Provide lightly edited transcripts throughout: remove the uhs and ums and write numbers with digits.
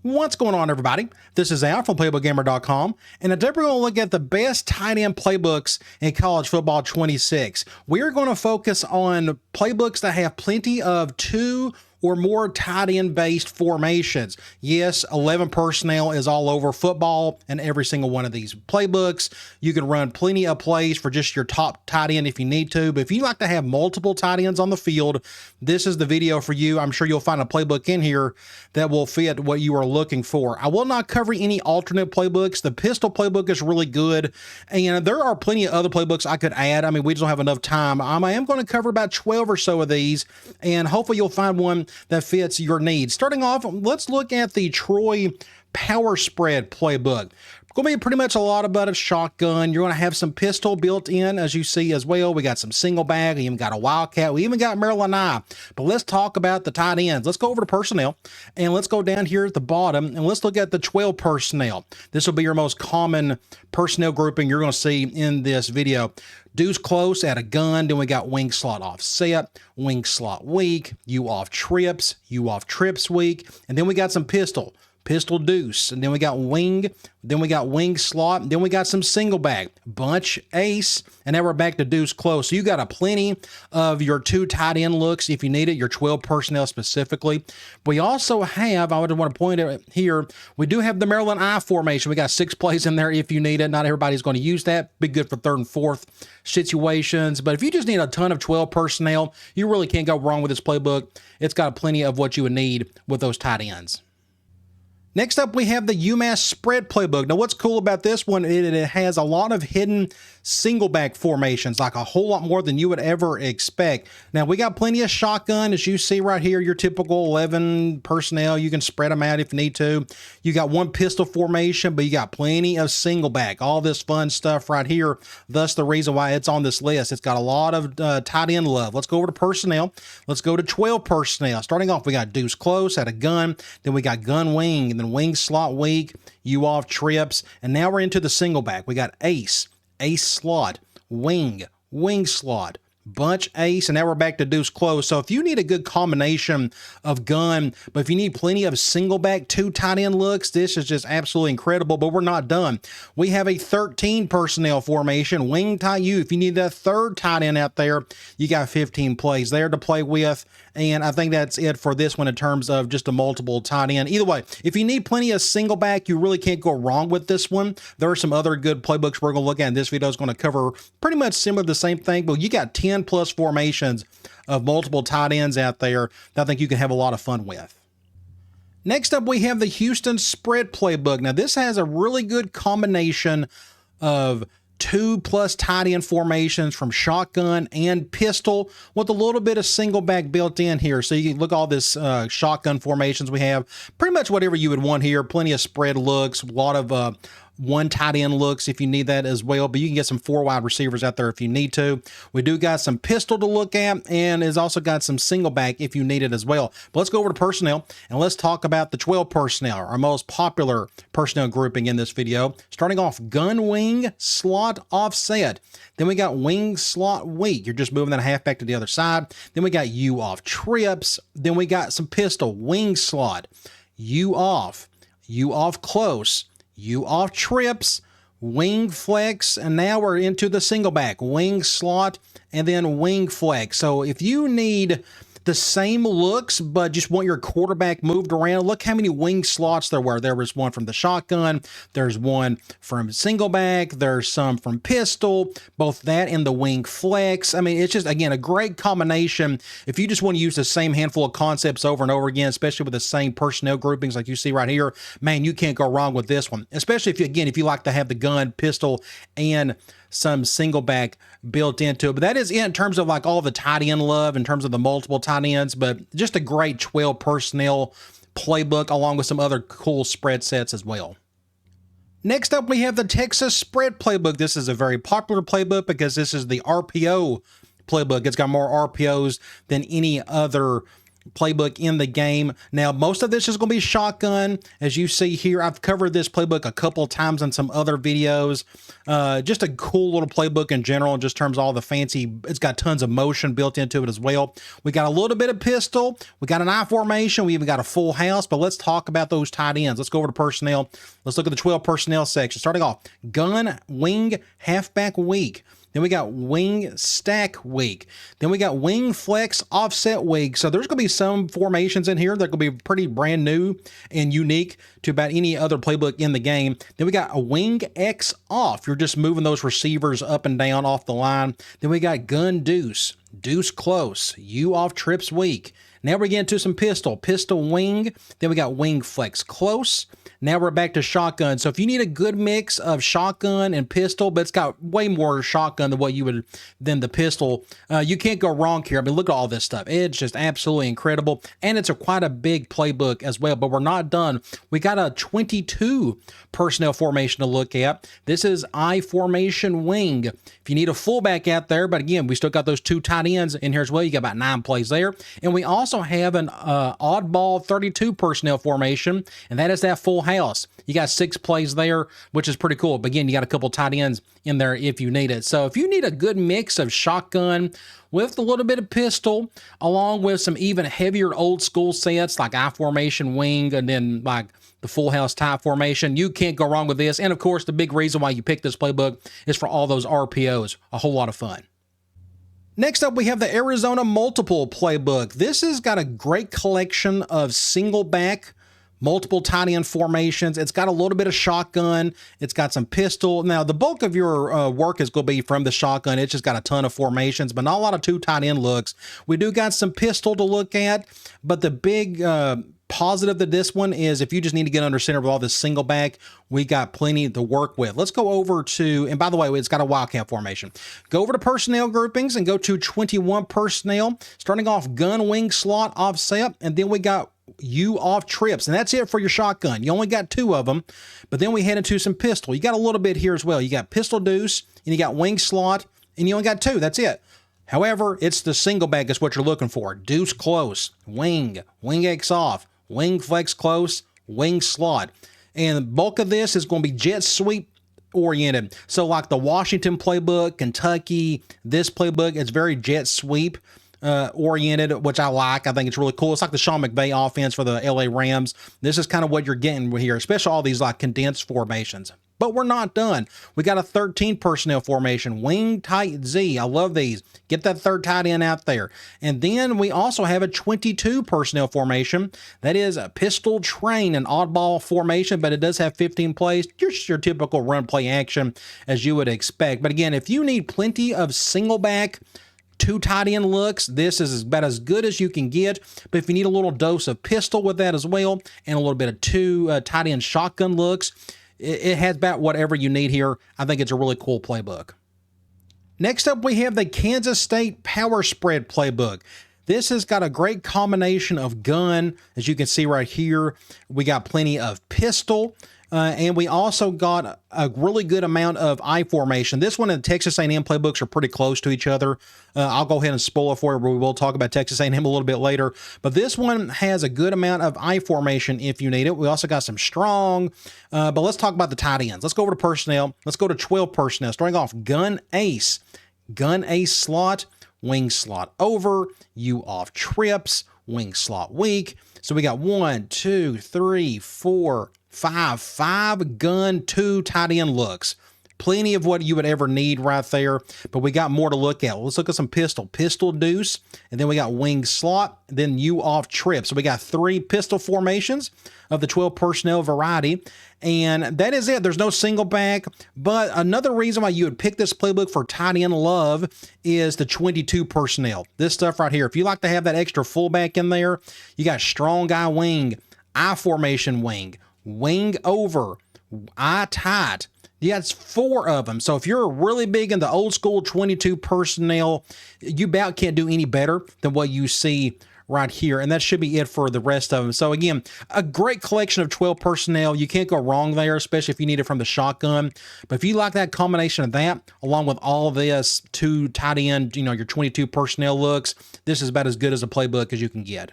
What's going on, everybody? This is Al from PlaybookGamer.com, and today we're going to look at the best tight end playbooks in college football 26. We're going to focus on playbooks that have plenty of two or more tight end based formations. Yes, 11 personnel is all over football and every single one of these playbooks. You can run plenty of plays for just your top tight end if you need to, but if you like to have multiple tight ends on the field, this is the video for you. I'm sure you'll find a playbook in here that will fit what you are looking for. I will not cover any alternate playbooks. The pistol playbook is really good, and there are plenty of other playbooks I could add. I mean, we just don't have enough time. I am going to cover about 12 or so of these, and hopefully you'll find one that fits your needs. Starting off, let's look at the Troy Power Spread playbook. Going to be pretty much a lot about a shotgun. You're going to have some pistol built in, as you see as well. We got some single bag. We even got a Wildcat. We even got Maryland Eye. But let's talk about the tight ends. Let's go over to personnel, and let's go down here at the bottom, and let's look at the 12 personnel. This will be your most common personnel grouping you're going to see in this video. Deuce close at a gun. Then we got wing slot offset, wing slot weak, U off trips weak, and then we got some pistol deuce, and then we got wing, then we got wing slot, and then we got some single bag, bunch ace, and now we're back to deuce close. So you got a plenty of your two tight end looks if you need it, your 12 personnel specifically. We also have, I would want to point out here, we do have the Maryland Eye formation. We got 6 plays in there if you need it. Not everybody's going to use that. Be good for 3rd and 4th situations. But if you just need a ton of 12 personnel, you really can't go wrong with this playbook. It's got plenty of what you would need with those tight ends. Next up, we have the UMass spread playbook. Now, what's cool about this one, it has a lot of hidden single back formations, like a whole lot more than you would ever expect. Now, we got plenty of shotgun, as you see right here, your typical 11 personnel. You can spread them out if you need to. You got one pistol formation, but you got plenty of single back, all this fun stuff right here. Thus, the reason why it's on this list. It's got a lot of tight end love. Let's go over to personnel. Let's go to 12 personnel. Starting off, we got deuce close at a gun. Then we got gun wing, and then wing slot weak, U off trips, and now we're into the single back. We got ace slot, wing slot, bunch ace, and now we're back to deuce close. So if you need a good combination of gun, but if you need plenty of single back 2 tight end looks, this is just absolutely incredible. But we're not done. We have a 13 personnel formation, wing tight U. If you need that 3rd tight end out there, you got 15 plays there to play with. And I think that's it for this one in terms of just a multiple tight end. Either way, if you need plenty of single back, you really can't go wrong with this one. There are some other good playbooks we're going to look at, and this video is going to cover pretty much similar to the same thing, but you got 10 plus formations of multiple tight ends out there that I think you can have a lot of fun with. Next up, we have the Houston spread playbook. Now, this has a really good combination of 2+ tight end formations from shotgun and pistol with a little bit of single back built in here. So you can look at all this shotgun formations we have. Pretty much whatever you would want here. Plenty of spread looks, a lot of 1 tight end looks if you need that as well, but you can get some 4 wide receivers out there if you need to. We do got some pistol to look at, and it's also got some single back if you need it as well. But let's go over to personnel, and let's talk about the 12 personnel, our most popular personnel grouping in this video. Starting off, gun wing slot offset. Then we got wing slot weak. You're just moving that halfback to the other side. Then we got U off trips. Then we got some pistol, wing slot, U off close, U off trips, wing flex, and now we're into the single back, wing slot, and then wing flex. So if you need the same looks, but just want your quarterback moved around, look how many wing slots there were. There was one from the shotgun, there's one from single back, there's some from pistol, both that and the wing flex. I mean, it's just, again, a great combination. If you just want to use the same handful of concepts over and over again, especially with the same personnel groupings like you see right here, man, you can't go wrong with this one. Especially if you, again, if you like to have the gun, pistol, and some single back built into it. But that is it in terms of like all the tight end love, in terms of the multiple tight ends, but just a great 12 personnel playbook along with some other cool spread sets as well. Next up, we have the Texas spread playbook. This is a very popular playbook because this is the RPO playbook. It's got more RPOs than any other playbook in the game. Now, most of this is going to be shotgun. As you see here, I've covered this playbook a couple of times in some other videos. Just a cool little playbook in general, in just terms of all the fancy, it's got tons of motion built into it as well. We got a little bit of pistol. We got an I formation. We even got a full house, but let's talk about those tight ends. Let's go over to personnel. Let's look at the 12 personnel section. Starting off, gun, wing, halfback, weak. Then we got wing stack weak. Then we got wing flex offset weak. So there's going to be some formations in here that are going to be pretty brand new and unique to about any other playbook in the game. Then we got a wing X off. You're just moving those receivers up and down off the line. Then we got gun deuce, deuce close, U off trips weak. Now we're getting to some pistol wing. Then we got wing flex close. Now we're back to shotgun. So if you need a good mix of shotgun and pistol, but it's got way more shotgun than what you would than the pistol, you can't go wrong here. I mean, look at all this stuff. It's just absolutely incredible. And it's quite a big playbook as well, but we're not done. We got a 22 personnel formation to look at. This is I formation wing. If you need a fullback out there, but again, we still got those 2 tight ends in here as well. You got about 9 plays there. And we also have an oddball 32 personnel formation, and that is that full house. You got 6 plays there, which is pretty cool. But again, you got a couple tight ends in there if you need it. So if you need a good mix of shotgun with a little bit of pistol, along with some even heavier old school sets like I formation wing, and then like the full house type formation, you can't go wrong with this. And of course, the big reason why you pick this playbook is for all those RPOs. A whole lot of fun. Next up, we have the Arizona Multiple Playbook. This has got a great collection of single back, multiple tight end formations. It's got a little bit of shotgun. It's got some pistol. Now, the bulk of your work is going to be from the shotgun. It's just got a ton of formations, but not a lot of 2 tight end looks. We do got some pistol to look at, but the big positive to this one is if you just need to get under center with all this single back, we got plenty to work with. Let's go over to, and by the way, it's got a wildcat formation. Go over to personnel groupings and go to 21 personnel, starting off gun wing slot offset, and then we got U off trips, and that's it for your shotgun. You only got 2 of them, but then we head into some pistol. You got a little bit here as well. You got pistol deuce, and you got wing slot, and you only got 2. That's it. However, it's the single back is what you're looking for. Deuce close, wing X off, wing flex close, wing slot. And the bulk of this is going to be jet sweep oriented. So like the Washington playbook, Kentucky, this playbook, it's very jet sweep oriented, which I like. I think it's really cool. It's like the Sean McVay offense for the LA Rams. This is kind of what you're getting here, especially all these like condensed formations. But we're not done. We got a 13 personnel formation, wing tight Z. I love these. Get that third tight end out there. And then we also have a 22 personnel formation. That is a pistol train, an oddball formation, but it does have 15 plays. Just your typical run play action as you would expect. But again, if you need plenty of single back, 2 tight end looks, this is about as good as you can get. But if you need a little dose of pistol with that as well, and a little bit of 2 tight end shotgun looks, it has about whatever you need here. I think it's a really cool playbook. Next up, we have the Kansas State Power Spread Playbook. This has got a great combination of gun. As you can see right here, we got plenty of pistol. And we also got a really good amount of I formation. This one and Texas A&M playbooks are pretty close to each other. I'll go ahead and spoil it for you. We will talk about Texas A&M a little bit later. But this one has a good amount of I formation if you need it. We also got some strong. But let's talk about the tight ends. Let's go over to personnel. Let's go to 12 personnel. Starting off gun ace slot, wing slot over, U off trips, wing slot weak. So we got 1, 2, 3, 4, 5 gun, 2 tight end looks. Plenty of what you would ever need right there, but we got more to look at. Let's look at some pistol deuce, and then we got wing slot, then U off trip. So we got 3 pistol formations of the 12 personnel variety, and that is it. There's no single back, but another reason why you would pick this playbook for tight end love is the 22 personnel. This stuff right here. If you like to have that extra fullback in there, you got strong guy wing, I formation wing over, I tight. Yeah, it's 4 of them. So if you're really big in the old school 22 personnel, you about can't do any better than what you see right here. And that should be it for the rest of them. So again, a great collection of 12 personnel. You can't go wrong there, especially if you need it from the shotgun. But if you like that combination of that, along with all this 2 tight end, your 22 personnel looks, this is about as good as a playbook as you can get.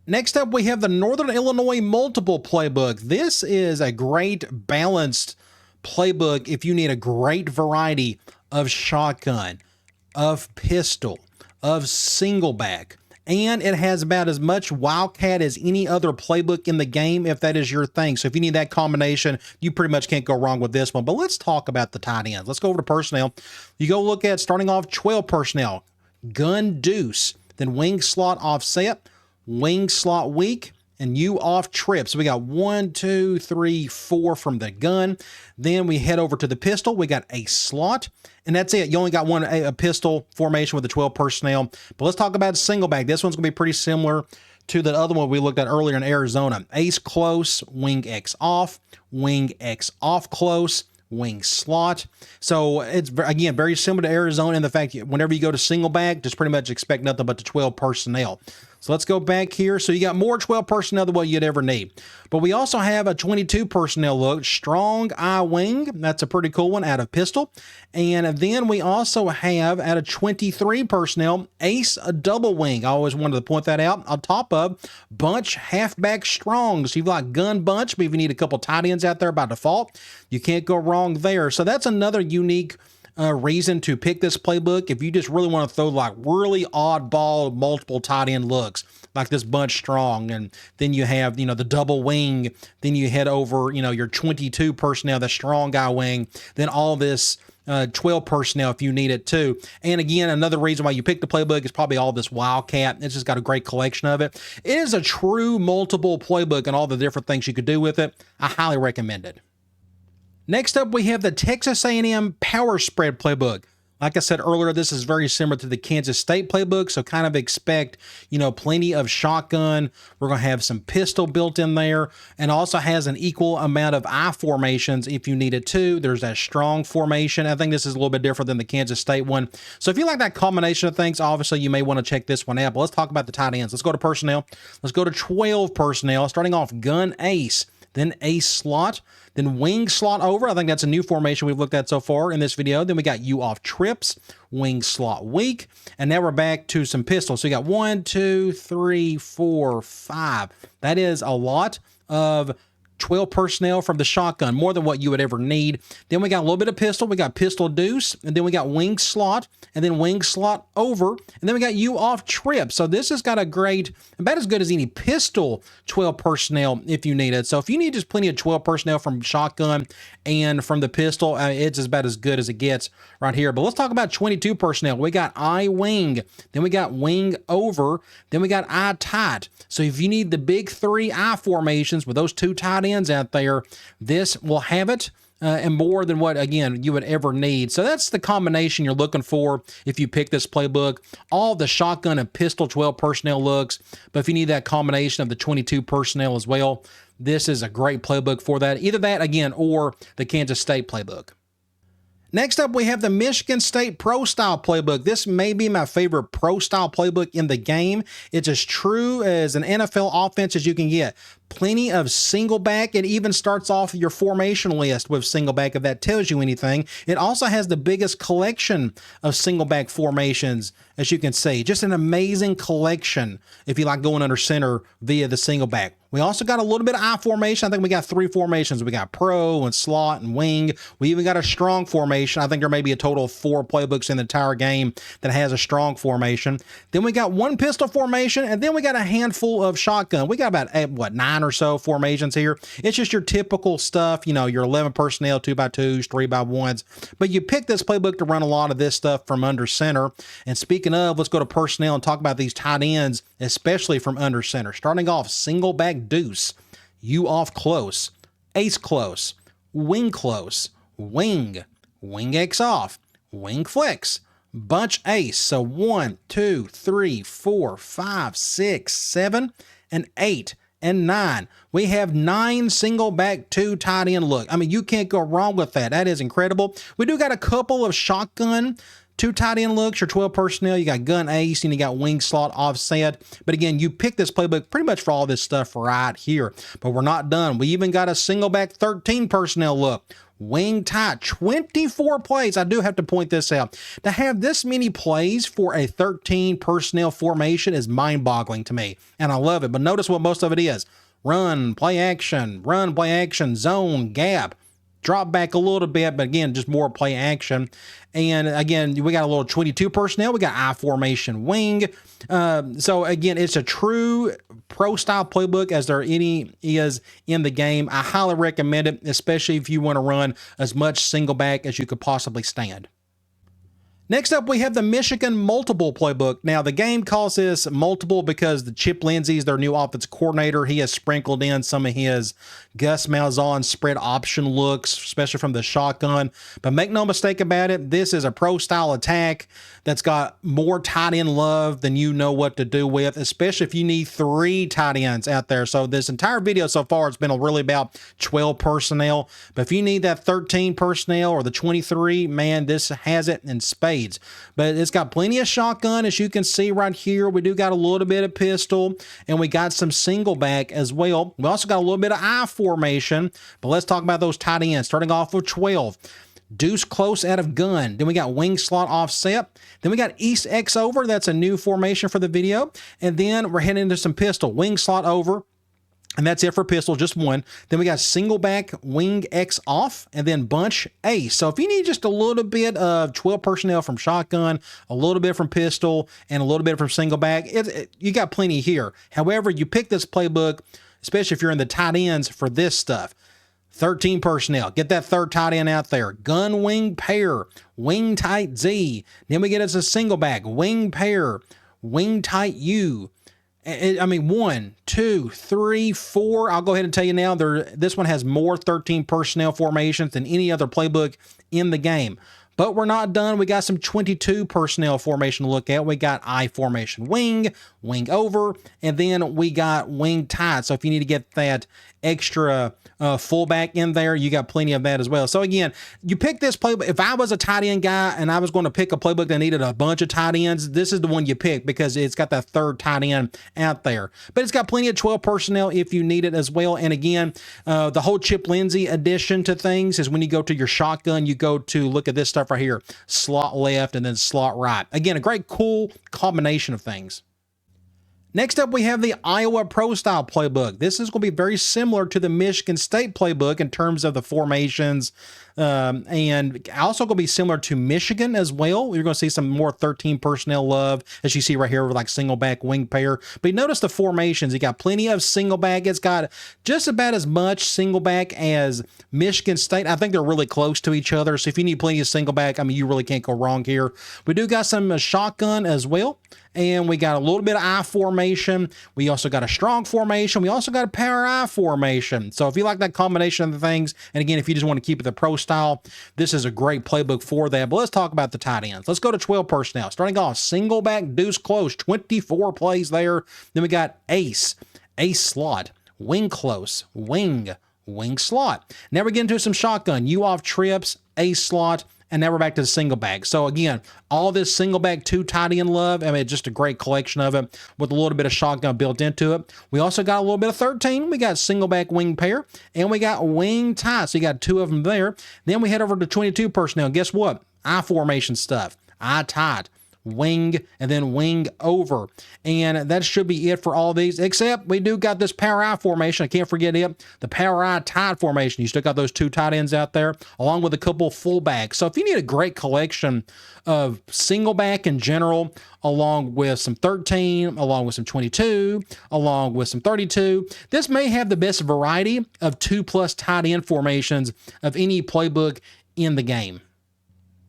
Next up, we have the Northern Illinois Multiple Playbook. This is a great balanced playbook if you need a great variety of shotgun, of pistol, of single back. And it has about as much Wildcat as any other playbook in the game, if that is your thing. So if you need that combination, you pretty much can't go wrong with this one. But let's talk about the tight ends. Let's go over to personnel. You go look at, starting off, 12 personnel, gun deuce, then wing slot offset, wing slot weak, and you off trip. So we got 1, 2, 3, 4 from the gun. Then we head over to the pistol. We got a slot, and that's it. You only got a pistol formation with the 12 personnel. But let's talk about single back. This one's going to be pretty similar to the other one we looked at earlier in Arizona. Ace close, wing X off close, wing slot. So it's, again, very similar to Arizona in the fact that whenever you go to single back, just pretty much expect nothing but the 12 personnel. So let's go back here. So you got more 12 personnel than what you'd ever need. But we also have a 22 personnel look, strong eye wing. That's a pretty cool one out of pistol. And then we also have out of 23 personnel, ace a double wing. I always wanted to point that out. On top of bunch halfback strong. So you've got gun bunch, but if you need a couple tight ends out there by default, you can't go wrong there. So that's another unique reason to pick this playbook if you just really want to throw like really oddball multiple tight end looks like this bunch strong, and then you have, you know, the double wing, then you head over, you know, your 22 personnel, the strong guy wing, then all this 12 personnel if you need it too. And again, another reason why you pick the playbook is probably all this Wildcat. It's just got a great collection of it. It is a true multiple playbook and all the different things you could do with it. I highly recommend it. Next up, we have the Texas A&M Power Spread Playbook. Like I said earlier, this is very similar to the Kansas State playbook, so kind of expect, you know, plenty of shotgun. We're going to have some pistol built in there, and also has an equal amount of I formations if you need it too. There's that strong formation. I think this is a little bit different than the Kansas State one. So if you like that combination of things, obviously you may want to check this one out. But let's talk about the tight ends. Let's go to personnel. Let's go to 12 personnel, starting off gun ace, then ace slot, then wing slot over. I think that's a new formation we've looked at so far in this video. Then we got you off trips, wing slot weak, and now we're back to some pistols. So you got 1, 2, 3, 4, 5. That is a lot of 12 personnel from the shotgun, more than what you would ever need. Then we got a little bit of pistol. We got pistol deuce, and then we got wing slot, and then wing slot over, and then we got you off trip. So this has got a great, about as good as any pistol 12 personnel if you need it. So if you need just plenty of 12 personnel from shotgun and from the pistol, it's about as good as it gets right here. But let's talk about 22 personnel. We got I wing, then we got wing over, then we got I tight. So if you need the big 3 I formations with those 2 tight ends out there, this will have it. And more than what, again, you would ever need. So that's the combination you're looking for if you pick this playbook. All the shotgun and pistol 12 personnel looks, but if you need that combination of the 22 personnel as well, this is a great playbook for that. Either that, again, or the Kansas State playbook. Next up, we have the Michigan State Pro Style Playbook. This may be my favorite Pro Style playbook in the game. It's as true as an NFL offense as you can get. Plenty of single back. It even starts off your formation list with single back, if that tells you anything. It also has the biggest collection of single back formations, as you can see. Just an amazing collection if you like going under center via the single back. We also got a little bit of I formation. I think we got 3 formations. We got pro and slot and wing. We even got a strong formation. I think there may be a total of 4 playbooks in the entire game that has a strong formation. Then we got 1 pistol formation, and then we got a handful of shotgun. We got about, 9 or so formations here. It's just your typical stuff, you know, your 11 personnel, 2x2s, 3x1s. But you pick this playbook to run a lot of this stuff from under center. And speaking of, let's go to personnel and talk about these tight ends, especially from under center. Starting off, single back deuce, you off close, ace close, wing X off, wing flex, bunch ace. So 1, 2, 3, 4, 5, 6, 7, and 8. And 9. We have 9 single back 2 tight end look. I mean, you can't go wrong with that. That is incredible. We do got a couple of shotgun two tight end looks, your 12 personnel, you got gun ace, and you got wing slot offset. But again, you pick this playbook pretty much for all this stuff right here. But we're not done. We even got a single back 13 personnel look. Wing tight, 24 plays. I do have to point this out. To have this many plays for a 13 personnel formation is mind-boggling to me, and I love it. But notice what most of it is. Run, play action, zone, gap. Drop back a little bit, but again, just more play action. And again, we got a little 22 personnel. We got I formation wing. So again, it's a true pro style playbook as there any is in the game. I highly recommend it, especially if you want to run as much single back as you could possibly stand. Next up, we have the Michigan multiple playbook. Now, the game calls this multiple because the Chip Lindsey's their new offensive coordinator. He has sprinkled in some of his Gus Malzahn spread option looks, especially from the shotgun. But make no mistake about it, this is a pro-style attack that's got more tight end love than you know what to do with, especially if you need 3 tight ends out there. So this entire video so far has been really about 12 personnel. But if you need that 13 personnel or the 23, man, this has it in spades. But it's got plenty of shotgun, as you can see right here. We do got a little bit of pistol, and we got some single back as well. We also got a little bit of I formation, but let's talk about those tight ends. Starting off with 12. Deuce close out of gun. Then we got wing slot offset. Then we got East X over. That's a new formation for the video. And then we're heading into some pistol. Wing slot over. And that's it for pistol, just one. Then we got single back wing X off, and then bunch ace. So if you need just a little bit of 12 personnel from shotgun, a little bit from pistol, and a little bit from single back, you got plenty here. However, you pick this playbook, especially if you're in the tight ends, for this stuff. 13 personnel. Get that third tight end out there. Gun wing pair, wing tight Z. Then we get us a single back, wing pair, wing tight U. I mean, 1, 2, 3, 4. I'll go ahead and tell you now, this one has more 13 personnel formations than any other playbook in the game. But we're not done. We got some 22 personnel formation to look at. We got I formation wing, wing over, and then we got wing tight. So if you need to get that extra fullback in there, you got plenty of that as well. So again, you pick this playbook. If I was a tight end guy and I was going to pick a playbook that needed a bunch of tight ends, this is the one you pick because it's got that third tight end out there. But it's got plenty of 12 personnel if you need it as well. And again, the whole Chip Lindsey addition to things is when you go to your shotgun, you go to look at this stuff right here, slot left and then slot right. Again, a great cool combination of things. Next up, we have the Iowa Pro Style Playbook. This is going to be very similar to the Michigan State Playbook in terms of the formations, and also going to be similar to Michigan as well. You're going to see some more 13 personnel love, as you see right here with like single back wing pair. But you notice the formations. You got plenty of single back. It's got just about as much single back as Michigan State. I think they're really close to each other. So if you need plenty of single back, I mean, you really can't go wrong here. We do got some shotgun as well. And we got a little bit of I formation. We also got a strong formation. We also got a power I formation. So if you like that combination of the things, and again, if you just want to keep it the pro style, this is a great playbook for that. But let's talk about the tight ends. Let's go to 12 personnel. Starting off, single back, deuce close, 24 plays there. Then we got ace, ace slot, wing close, wing slot. Now we get into some shotgun, U off trips, ace slot, and now we're back to the single back. So again, all this single back 2 tight end love, I mean, just a great collection of it with a little bit of shotgun built into it. We also got a little bit of 13. We got single back wing pair, and we got wing tight. So you got 2 of them there. Then we head over to 22 personnel. Guess what? I formation stuff. I tight. Wing, and then wing over. And that should be it for all these, except we do got this power I formation. I can't forget it. The power I tight formation. You still got those 2 tight ends out there, along with a couple fullbacks. So if you need a great collection of single back in general, along with some 13, along with some 22, along with some 32, this may have the best variety of 2+ tight end formations of any playbook in the game.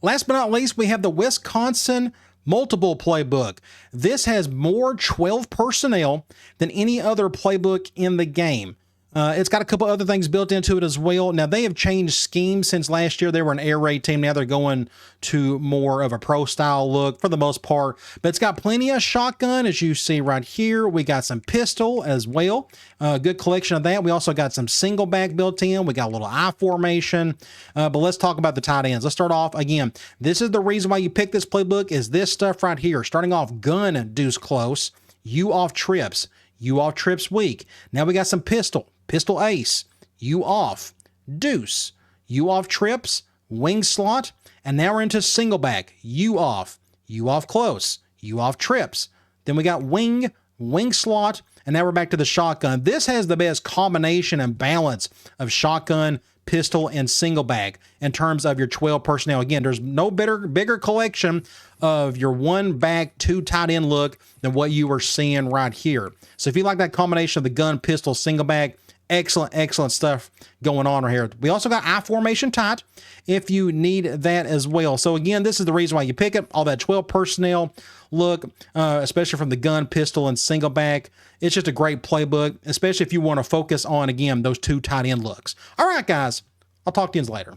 Last but not least, we have the Wisconsin multiple playbook. This has more 12 personnel than any other playbook in the game. It's got a couple other things built into it as well. Now, they have changed schemes since last year. They were an air raid team. Now they're going to more of a pro style look for the most part, but it's got plenty of shotgun, as you see right here. We got some pistol as well. Good collection of that. We also got some single back built in. We got a little I formation, but let's talk about the tight ends. Let's start off again. This is the reason why you pick this playbook is this stuff right here. Starting off gun deuce close, you off trips, you off trips weak. Now we got some pistol ace, you off, deuce, you off trips, wing slot, and now we're into single back, you off close, you off trips. Then we got wing slot, and now we're back to the shotgun. This has the best combination and balance of shotgun, pistol, and single bag in terms of your 12 personnel. Again, there's no bigger collection of your one back, two tight end look than what you are seeing right here. So if you like that combination of the gun, pistol, single bag, excellent stuff going on right here. We also got I formation tight if you need that as well. So again, this is the reason why you pick it. All that 12 personnel look, especially from the gun, pistol, and single back. It's just a great playbook, especially if you want to focus on, again, those two tight end looks. All right, guys, I'll talk to you later.